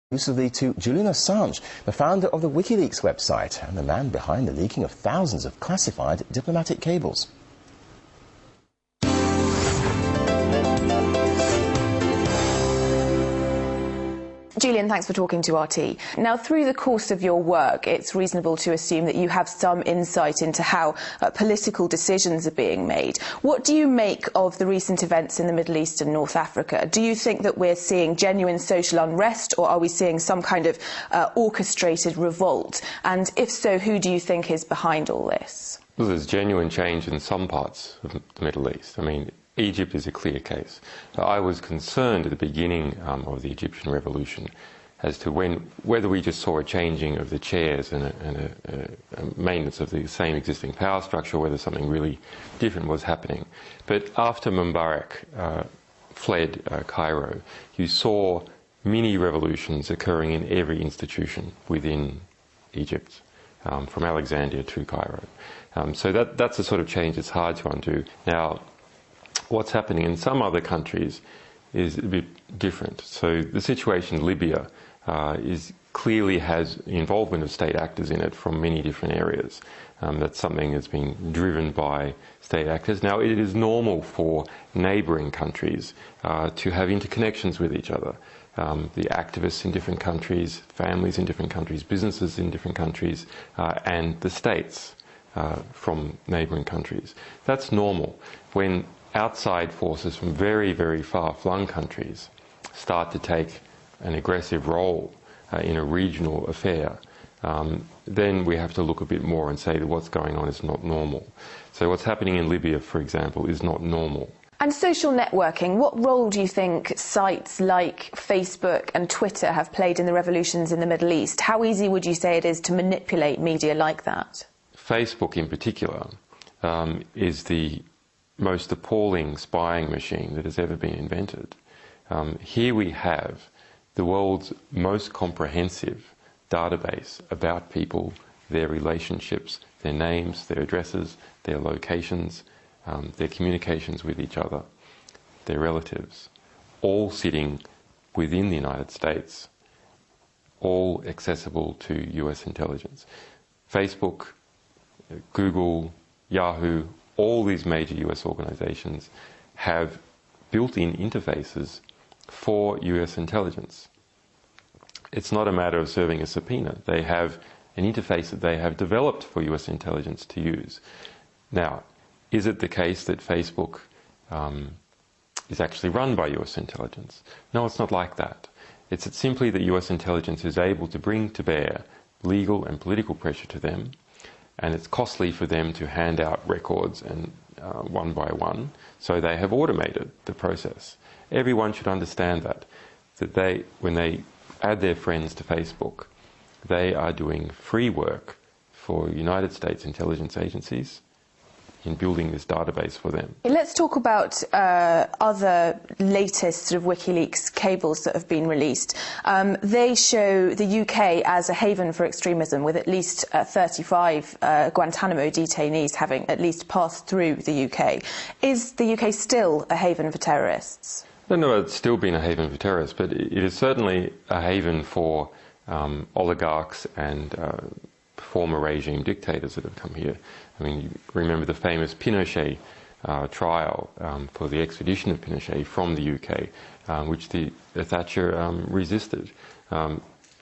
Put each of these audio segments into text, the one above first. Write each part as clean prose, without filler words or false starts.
exclusively to Julian Assange, the founder of the WikiLeaks website and the man behind the leaking of thousands of classified diplomatic cables. Julian, thanks for talking to RT. Now, through the course of your work, it's reasonable to assume that you have some insight into how political decisions are being made. What do you make of the recent events in the Middle East and North Africa? Do you think that we're seeing genuine social unrest, or are we seeing some kind of orchestrated revolt? And if so, who do you think is behind all this? Well, there's genuine change in some parts of the Middle East. I mean, Egypt is a clear case. I was concerned at the beginning of the Egyptian revolution as to whether we just saw a changing of the chairs and a maintenance of the same existing power structure, or whether something really different was happening. But after Mubarak fled Cairo, you saw mini revolutions occurring in every institution within Egypt, from Alexandria to Cairo. So that's the sort of change that's hard to undo. Now, what's happening in some other countries is a bit different. So the situation in Libya clearly has involvement of state actors in it from many different areas. That's something that's being driven by state actors. Now, it is normal for neighbouring countries to have interconnections with each other. The activists in different countries, families in different countries, businesses in different countries, and the states from neighbouring countries. That's normal. When outside forces from very, very far-flung countries start to take an aggressive role in a regional affair, then we have to look a bit more and say that what's going on is not normal. So what's happening in Libya, for example, is not normal. And social networking, what role do you think sites like Facebook and Twitter have played in the revolutions in the Middle East? How easy would you say it is to manipulate media like that? Facebook in particular is the most appalling spying machine that has ever been invented. Here we have the world's most comprehensive database about people, their relationships, their names, their addresses, their locations, their communications with each other, their relatives, all sitting within the United States, all accessible to US intelligence. Facebook, Google, Yahoo, all these major US organizations have built-in interfaces for US intelligence. It's not a matter of serving a subpoena. They have an interface that they have developed for US intelligence to use. Now, is it the case that Facebook is actually run by US intelligence? No, it's not like that. It's simply that US intelligence is able to bring to bear legal and political pressure to them, and it's costly for them to hand out records and one by one, so they have automated the process. Everyone should understand that when they add their friends to Facebook, they are doing free work for United States intelligence agencies in building this database for them. Let's talk about other latest sort of WikiLeaks cables that have been released. They show the UK as a haven for extremism, with at least 35 Guantanamo detainees having at least passed through the UK. Is the UK still a haven for terrorists? No, it's still been a haven for terrorists, but it is certainly a haven for oligarchs and former regime dictators that have come here. I mean, you remember the famous Pinochet trial for the extradition of Pinochet from the UK, which the Thatcher resisted,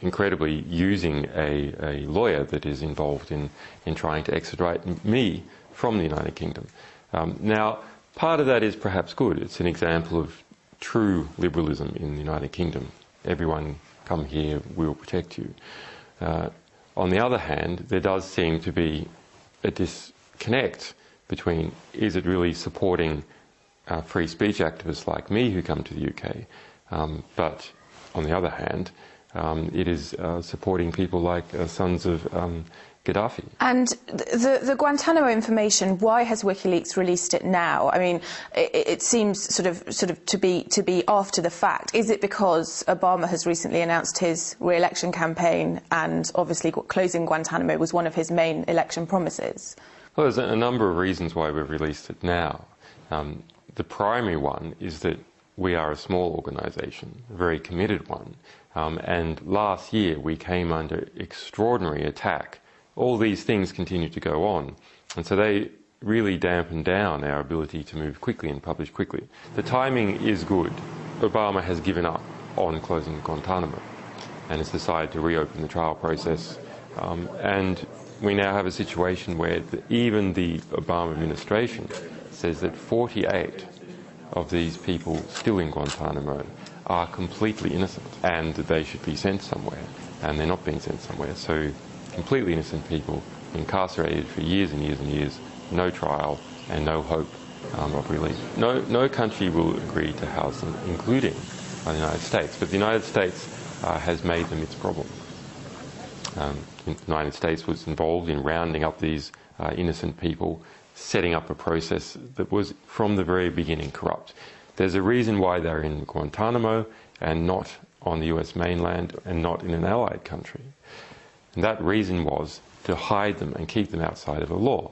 incredibly using a lawyer that is involved in trying to extradite me from the United Kingdom. Now, part of that is perhaps good. It's an example of true liberalism in the United Kingdom. Everyone come here, we'll protect you. On the other hand, there does seem to be a disconnect between, is it really supporting free speech activists like me who come to the UK, but on the other hand, it is supporting people like sons of Gaddafi. And the Guantanamo information, why has WikiLeaks released it now? I mean, it seems sort of to be after the fact. Is it because Obama has recently announced his re-election campaign, and obviously closing Guantanamo was one of his main election promises? Well, there's a number of reasons why we've released it now. The primary one is that we are a small organisation, a very committed one, And last year we came under extraordinary attack. All these things continue to go on, and so they really dampen down our ability to move quickly and publish quickly. The timing is good. Obama has given up on closing Guantanamo and has decided to reopen the trial process. And we now have a situation where even the Obama administration says that 48 of these people still in Guantanamo are completely innocent and that they should be sent somewhere, and they're not being sent somewhere. So completely innocent people incarcerated for years and years and years, no trial and no hope of release. No country will agree to house them, including the United States, but the United States has made them its problem. The United States was involved in rounding up these innocent people, setting up a process that was from the very beginning corrupt. There's a reason why they're in Guantanamo and not on the US mainland and not in an allied country. And that reason was to hide them and keep them outside of the law.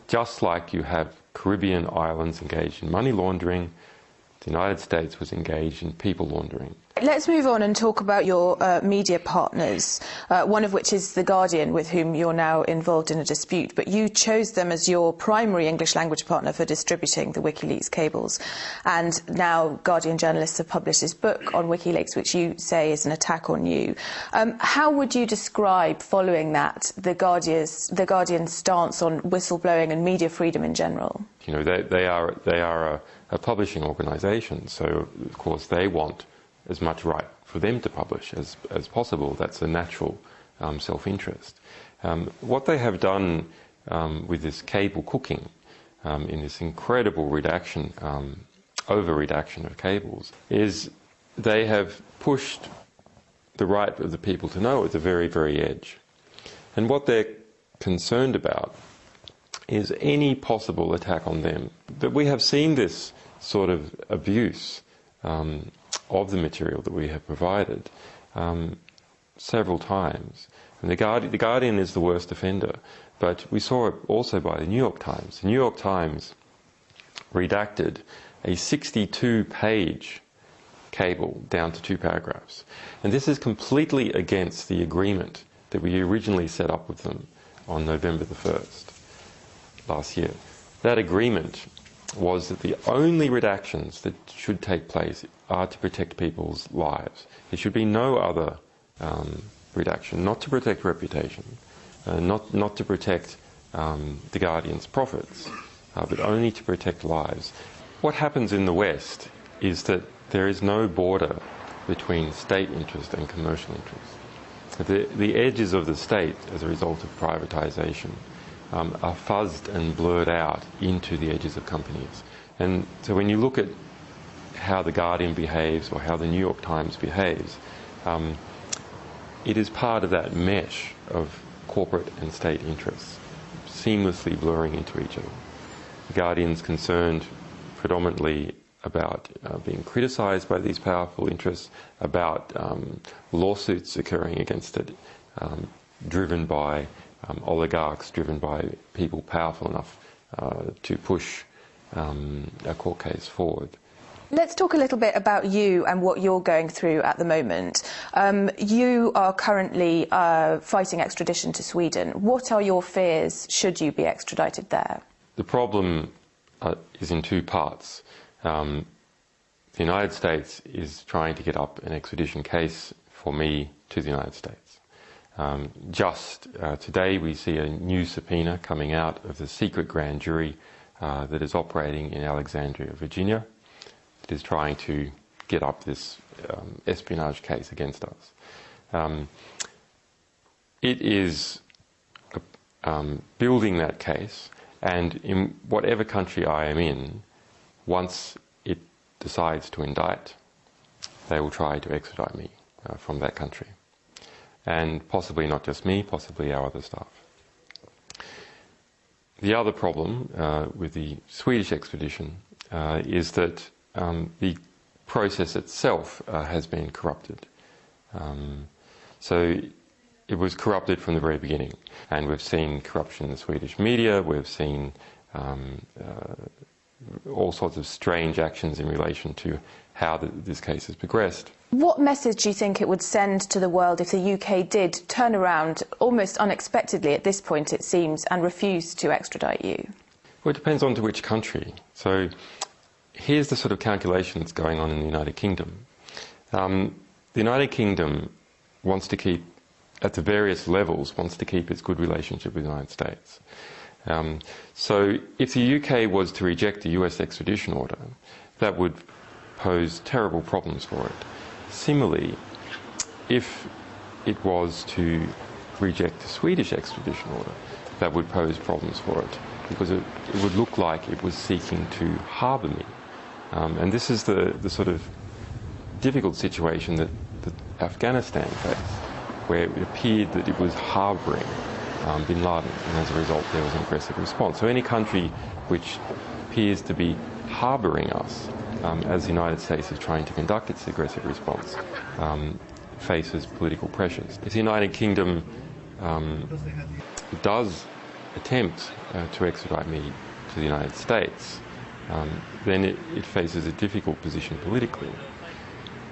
Just like you have Caribbean islands engaged in money laundering, the United States was engaged in people laundering. Let's move on and talk about your media partners, one of which is The Guardian, with whom you're now involved in a dispute, but you chose them as your primary English language partner for distributing the WikiLeaks cables. And now Guardian journalists have published this book on WikiLeaks, which you say is an attack on you. How would you describe, following that, The Guardian's stance on whistleblowing and media freedom in general? You know, they are a publishing organisation, so of course they want as much right for them to publish as possible. That's a natural self-interest. What they have done with this cable cooking, in this incredible redaction, over-redaction of cables, is they have pushed the right of the people to know at the very, very edge. And what they're concerned about is any possible attack on them. But we have seen this sort of abuse of the material that we have provided several times. And the Guardian is the worst offender, but we saw it also by the New York Times. The New York Times redacted a 62-page cable down to 2 paragraphs. And this is completely against the agreement that we originally set up with them on November the 1st last year. That agreement was that the only redactions that should take place are to protect people's lives. There should be no other redaction, not to protect reputation, not to protect the Guardian's profits, but only to protect lives. What happens in the West is that there is no border between state interest and commercial interest. The edges of the state, as a result of privatisation, are fuzzed and blurred out into the edges of companies. And so when you look at how The Guardian behaves or how the New York Times behaves, it is part of that mesh of corporate and state interests, seamlessly blurring into each other. The Guardian's concerned predominantly about being criticised by these powerful interests, about lawsuits occurring against it, driven by oligarchs, driven by people powerful enough to push a court case forward. Let's talk a little bit about you and what you're going through at the moment. You are currently fighting extradition to Sweden. What are your fears should you be extradited there? The problem is in 2 parts. The United States is trying to get up an extradition case for me to the United States. Just today we see a new subpoena coming out of the secret grand jury that is operating in Alexandria, Virginia. It is trying to get up this espionage case against us. It is building that case, and in whatever country I am in, once it decides to indict, they will try to extradite me from that country. And possibly not just me, possibly our other staff. The other problem with the Swedish extradition is that the process itself has been corrupted. So it was corrupted from the very beginning, and we've seen corruption in the Swedish media, we've seen all sorts of strange actions in relation to how this case has progressed. What message do you think it would send to the world if the UK did turn around, almost unexpectedly at this point it seems, and refuse to extradite you? Well, it depends on to which country. So here's the sort of calculation that's going on in the United Kingdom. The United Kingdom wants to keep, at the various levels, wants to keep its good relationship with the United States. So if the UK was to reject the US extradition order, that would pose terrible problems for it. Similarly, if it was to reject the Swedish extradition order, that would pose problems for it, because it would look like it was seeking to harbour me. And this is the sort of difficult situation that Afghanistan faced, where it appeared that it was harbouring bin Laden, and as a result there was an aggressive response. So any country which appears to be harbouring us, as the United States is trying to conduct its aggressive response, faces political pressures. If the United Kingdom does attempt to extradite me to the United States, then it faces a difficult position politically,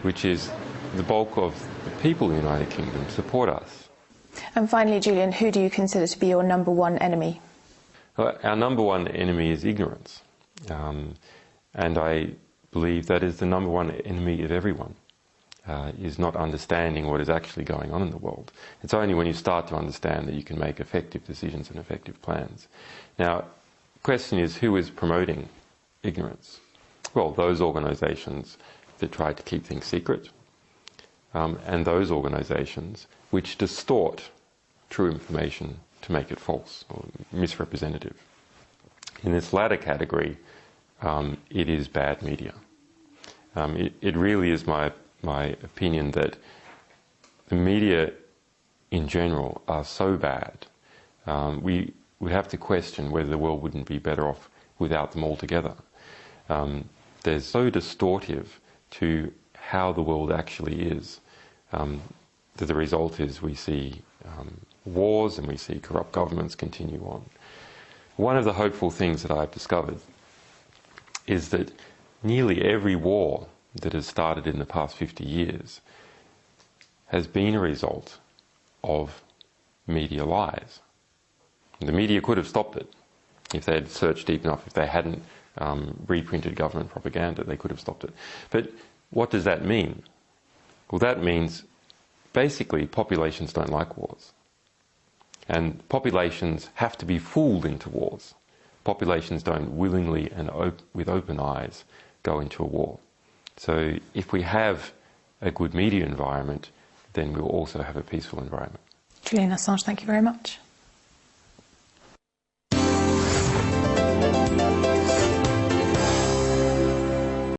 which is the bulk of the people in the United Kingdom support us. And finally, Julian, who do you consider to be your number one enemy? Our number one enemy is ignorance. And I believe that is the number one enemy of everyone, is not understanding what is actually going on in the world. It's only when you start to understand that you can make effective decisions and effective plans. Now, the question is, who is promoting ignorance? Well, those organisations that try to keep things secret, and those organisations which distort true information to make it false or misrepresentative. In this latter category, it is bad media. It really is my opinion that the media in general are so bad, we would have to question whether the world wouldn't be better off without them altogether. They're so distortive to how the world actually is, that the result is we see wars and we see corrupt governments continue on. One of the hopeful things that I've discovered is that nearly every war that has started in the past 50 years has been a result of media lies. The media could have stopped it if they had searched deep enough. If they hadn't reprinted government propaganda, they could have stopped it. But what does that mean? Well, that means basically populations don't like wars. And populations have to be fooled into wars. Populations don't willingly and with open eyes go into a war. So if we have a good media environment, then we'll also have a peaceful environment. Julian Assange, thank you very much.